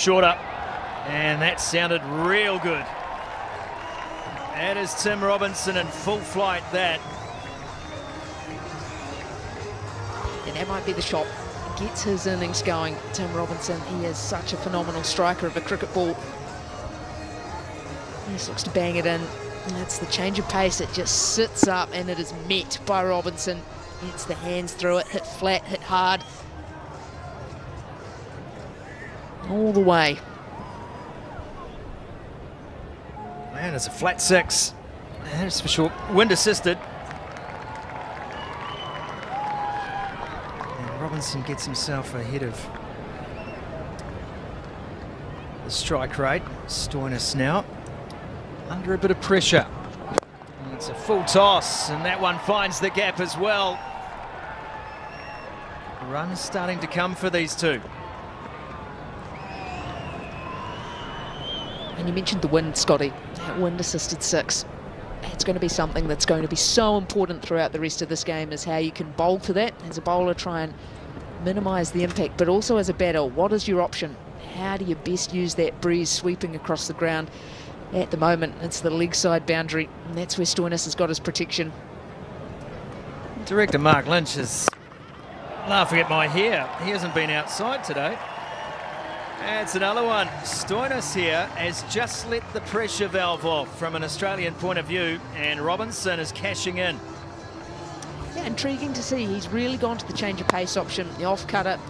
Shorter. And that sounded real good. That is Tim Robinson in full flight, that. And that might be the shot. Gets his innings going. Tim Robinson, he is such a phenomenal striker of a cricket ball. He just looks to bang it in. And that's the change of pace. It just sits up and it is met by Robinson. Gets the hands through it, hit flat, hit hard. All the way. Man, it's a flat 6. That's for sure. Wind assisted. And Robinson gets himself ahead of the strike rate. Stoinis now under a bit of pressure. And it's a full toss, and that one finds the gap as well. Runs starting to come for these two. And you mentioned the wind, Scotty. That wind-assisted 6. It's going to be something that's going to be so important throughout the rest of this game, is how you can bowl to that. As a bowler, try and minimise the impact, but also as a batter, what is your option? How do you best use that breeze sweeping across the ground? At the moment, it's the leg side boundary, and that's where Stoinis has got his protection. Director Mark Lynch is laughing at my hair. He hasn't been outside today. That's another one. Stoinis here has just let the pressure valve off from an Australian point of view, and Robinson is cashing in. Yeah, intriguing to see. He's really gone to the change of pace option, the off cutter,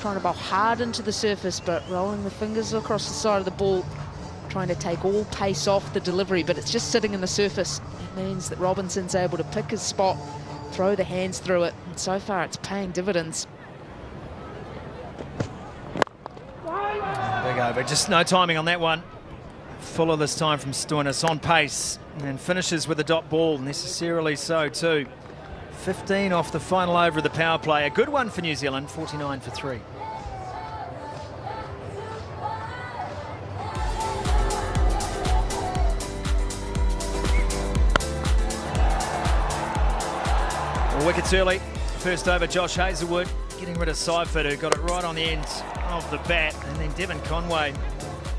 trying to bowl hard into the surface, but rolling the fingers across the side of the ball, trying to take all pace off the delivery, but it's just sitting in the surface. It means that Robinson's able to pick his spot, throw the hands through it, and so far it's paying dividends. Big over, just no timing on that one. Fuller this time from Stoinis, on pace, and finishes with a dot ball, necessarily so too. 15 off the final over of the power play. A good one for New Zealand, 49 for 3. Well, wickets early. First over, Josh Hazlewood getting rid of Seifert, who got it right on the end of the bat, and then Devon Conway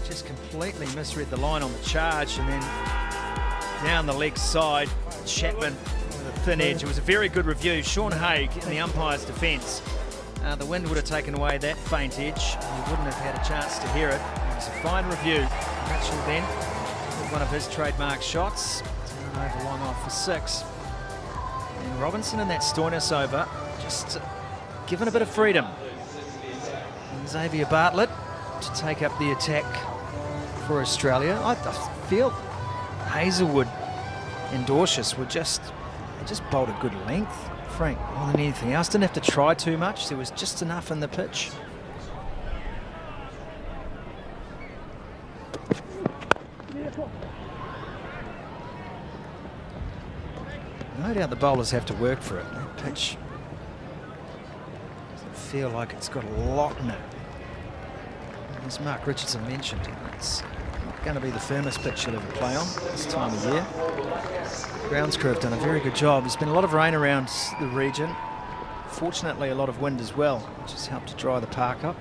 just completely misread the line on the charge, and then down the leg side, Chapman with a thin edge. It was a very good review. Sean Haig in the umpire's defence. The wind would have taken away that faint edge. He wouldn't have had a chance to hear it. It was a fine review. Mitchell then with one of his trademark shots. Turn over long off for 6. And Robinson in that Stoinis over, just given a bit of freedom. And Xavier Bartlett to take up the attack for Australia. I feel Hazlewood and Dorsius were just bowled a good length, Frank, more than anything else. Didn't have to try too much. There was just enough in the pitch. No doubt the bowlers have to work for it. That pitch doesn't feel like it's got a lot in it. As Mark Richardson mentioned, it's not going to be the firmest pitch you'll ever play on this time of year. Grounds crew have done a very good job. There's been a lot of rain around the region. Fortunately, a lot of wind as well, which has helped to dry the park up.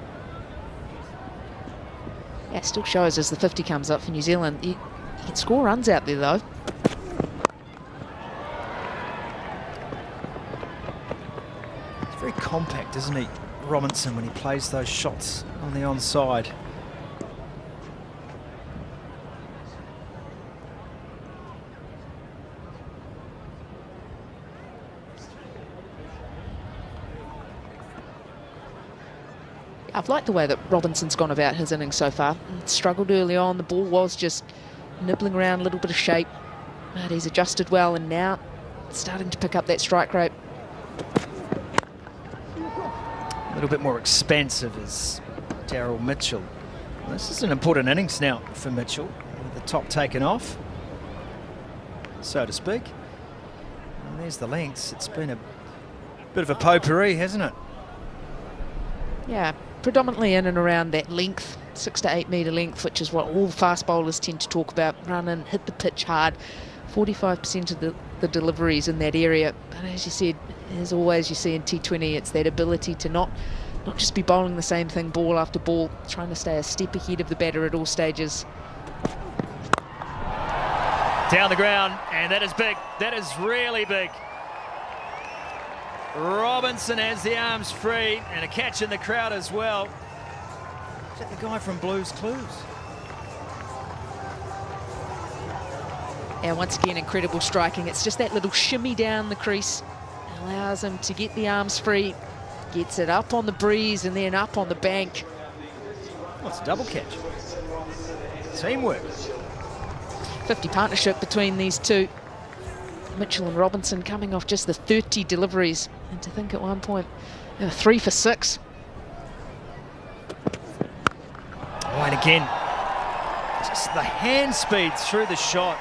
Yeah, it still shows as the 50 comes up for New Zealand. You can score runs out there, though. He's very compact, isn't he, Robinson, when he plays those shots on the onside. I've liked the way that Robinson's gone about his innings so far. Struggled early on, the ball was just nibbling around, a little bit of shape, but he's adjusted well, and now starting to pick up that strike rate. A little bit more expansive is Daryl Mitchell. This is an important innings now for Mitchell, with the top taken off, so to speak. And there's the lengths. It's been a bit of a potpourri, hasn't it? Yeah, predominantly in and around that length, 6 to 8 metre length, which is what all fast bowlers tend to talk about. Run in, hit the pitch hard. 45% of the deliveries in that area. But as you said, as always you see in T20, it's that ability to not not just be bowling the same thing ball after ball, trying to stay a step ahead of the batter at all stages. Down the ground, and that is big. That is really big. Robinson has the arms free, and a catch in the crowd as well. Is that the guy from Blues Clues? And once again, incredible striking. It's just that little shimmy down the crease. Allows him to get the arms free. Gets it up on the breeze and then up on the bank. Oh, it's a double catch. Teamwork. 50 partnership between these two. Mitchell and Robinson coming off just the 30 deliveries. And to think at one point, they were 3 for 6. Oh, and again, just the hand speed through the shot.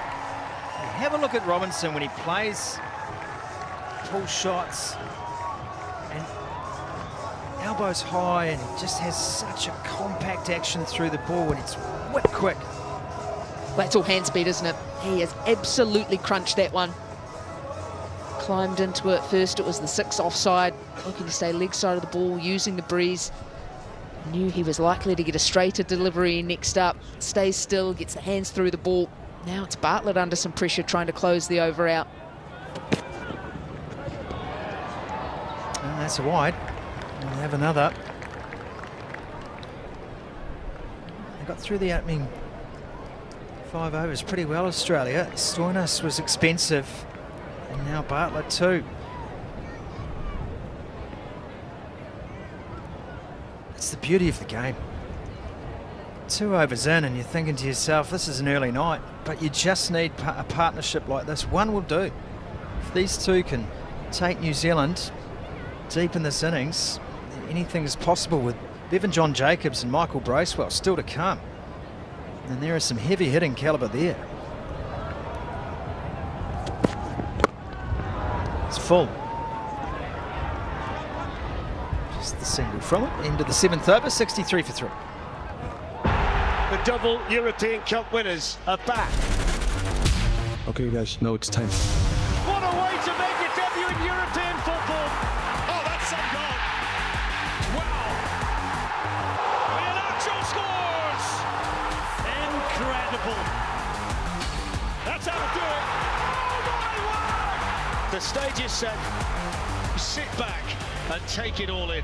Have a look at Robinson when he plays pull shots and elbows high, and he just has such a compact action through the ball, and it's whip quick. That's all hand speed, isn't it? He has absolutely crunched that one. Climbed into it. First it was the 6 offside, looking to stay leg side of the ball, using the breeze. Knew he was likely to get a straighter delivery next up. Stays still, gets the hands through the ball. Now it's Bartlett under some pressure, trying to close the over out. And that's a wide. We'll have another. They got through the opening 5 overs pretty well, Australia. Stoinis was expensive, and now Bartlett too. It's the beauty of the game. 2 overs in and you're thinking to yourself, this is an early night, but you just need a partnership like this. One will do. If these two can take New Zealand deep in this innings, anything is possible with Bevan John Jacobs and Michael Bracewell still to come. And there is some heavy hitting calibre there. It's full. Just the single from it. End of the 7th over, 63 for 3. The double European Cup winners are back. Okay, guys, now it's time. What a way to make your debut in European football. Oh, that's some goal. Wow. Iheanacho scores. Incredible. That's how to do it. Oh, my word. The stage is set. Sit back and take it all in.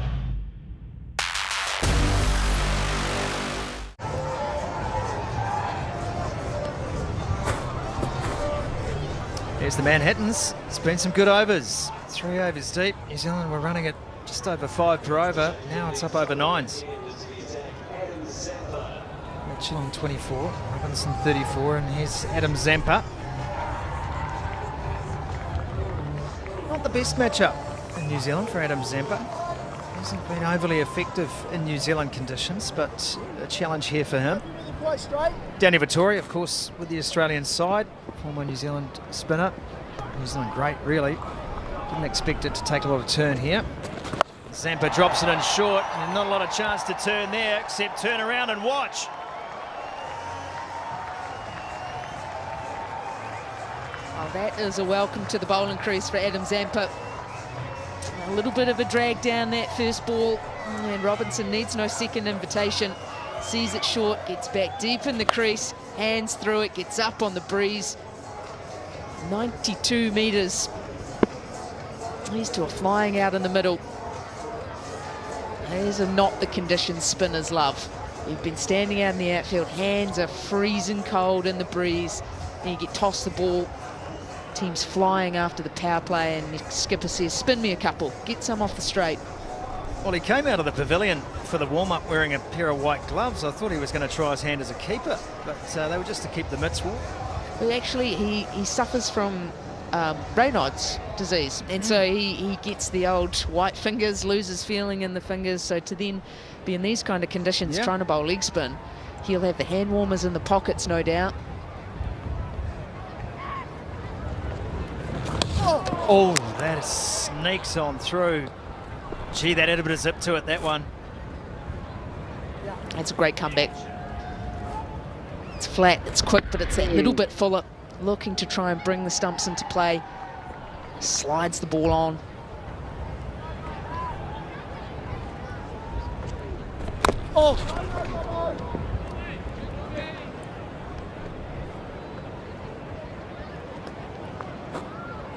There's the Manhattans. It's been some good overs. 3 overs deep. New Zealand were running at just over 5 per over. Now it's up over 9s. Mitchell on 24, Robinson 34, and here's Adam Zampa. Not the best matchup in New Zealand for Adam Zampa. Hasn't been overly effective in New Zealand conditions, but a challenge here for him. Danny Vittori, of course, with the Australian side, former New Zealand spinner. New Zealand great, really. Didn't expect it to take a lot of turn here. Zampa drops it in short, and not a lot of chance to turn there, except turn around and watch. Oh, that is a welcome to the bowling crease for Adam Zampa. A little bit of a drag down that first ball, and Robinson needs no second invitation. Sees it short, gets back deep in the crease, hands through it, gets up on the breeze. 92 metres. These two are flying out in the middle. These are not the conditions spinners love. You've been standing out in the outfield, hands are freezing cold in the breeze, and you get tossed the ball. Team's flying after the power play, and the skipper says, spin me a couple, get some off the straight. Well, he came out of the pavilion for the warm-up wearing a pair of white gloves. I thought he was going to try his hand as a keeper, but they were just to keep the mitts warm. Well, actually, he suffers from Raynaud's disease, and so he gets the old white fingers, loses feeling in the fingers. So to then be in these kind of conditions trying to bowl leg spin, he'll have the hand warmers in the pockets, no doubt. Oh, that sneaks on through. Gee, that had a bit of zip to it, that one. That's a great comeback. It's flat, it's quick, but it's that little bit fuller. Looking to try and bring the stumps into play. Slides the ball on.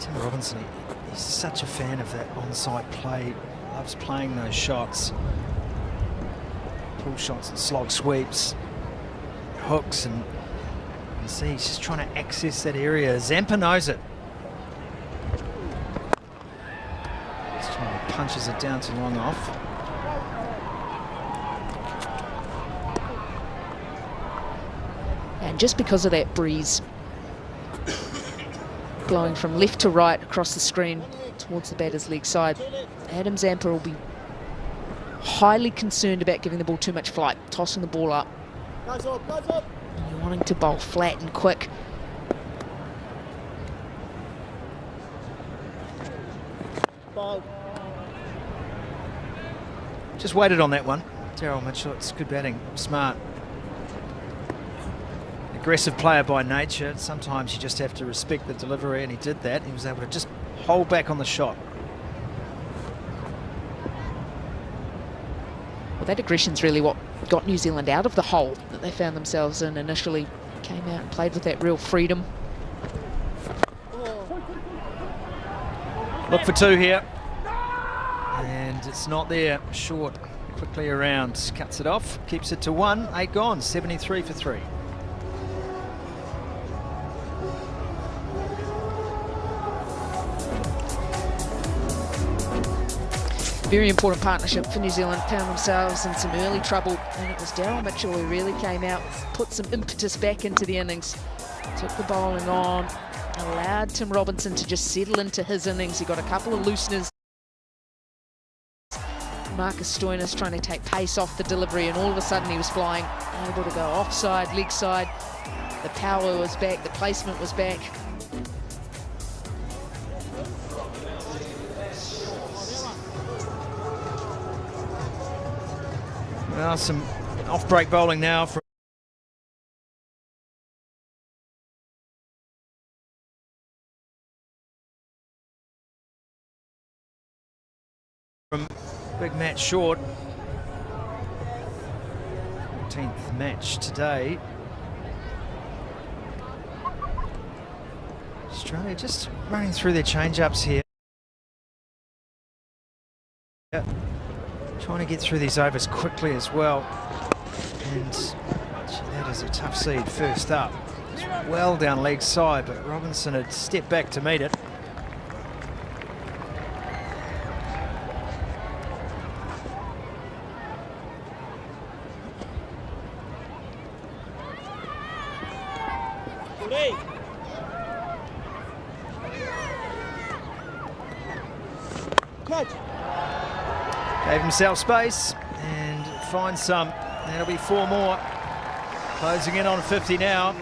Tim Robinson, he's such a fan of that onside play. Loves playing those shots. Pull shots and slog sweeps, hooks, and you see he's just trying to access that area. Zampa knows it. He's trying to punches it down to long off. And just because of that breeze blowing from left to right across the screen towards the batter's leg side, Adam Zampa will be highly concerned about giving the ball too much flight, tossing the ball up. You're wanting to bowl flat and quick. Just waited on that one. Daryl Mitchell, it's good batting, smart. Aggressive player by nature. Sometimes you just have to respect the delivery, and he did that. He was able to just hold back on the shot. Well, that aggression's really what got New Zealand out of the hole that they found themselves in initially. Came out and played with that real freedom. Look for two here. And it's not there. Short, quickly around, cuts it off, keeps it to 1. 8 gone, 73 for 3. Very important partnership for New Zealand. Found themselves in some early trouble, and it was Daryl Mitchell who really came out, put some impetus back into the innings, took the bowling on, allowed Tim Robinson to just settle into his innings. He got a couple of looseners. Marcus Stoinis trying to take pace off the delivery, and all of a sudden he was flying, able to go offside, leg side. The power was back, the placement was back. Well, some off-break bowling now from Big Matt Short. 14th match today. Australia just running through their change-ups here. Trying to get through these overs quickly as well. And gee, that is a tough seed first up. It's well down leg side, but Robinson had stepped back to meet it. Gave himself space and finds some. That'll be 4 more. Closing in on 50 now.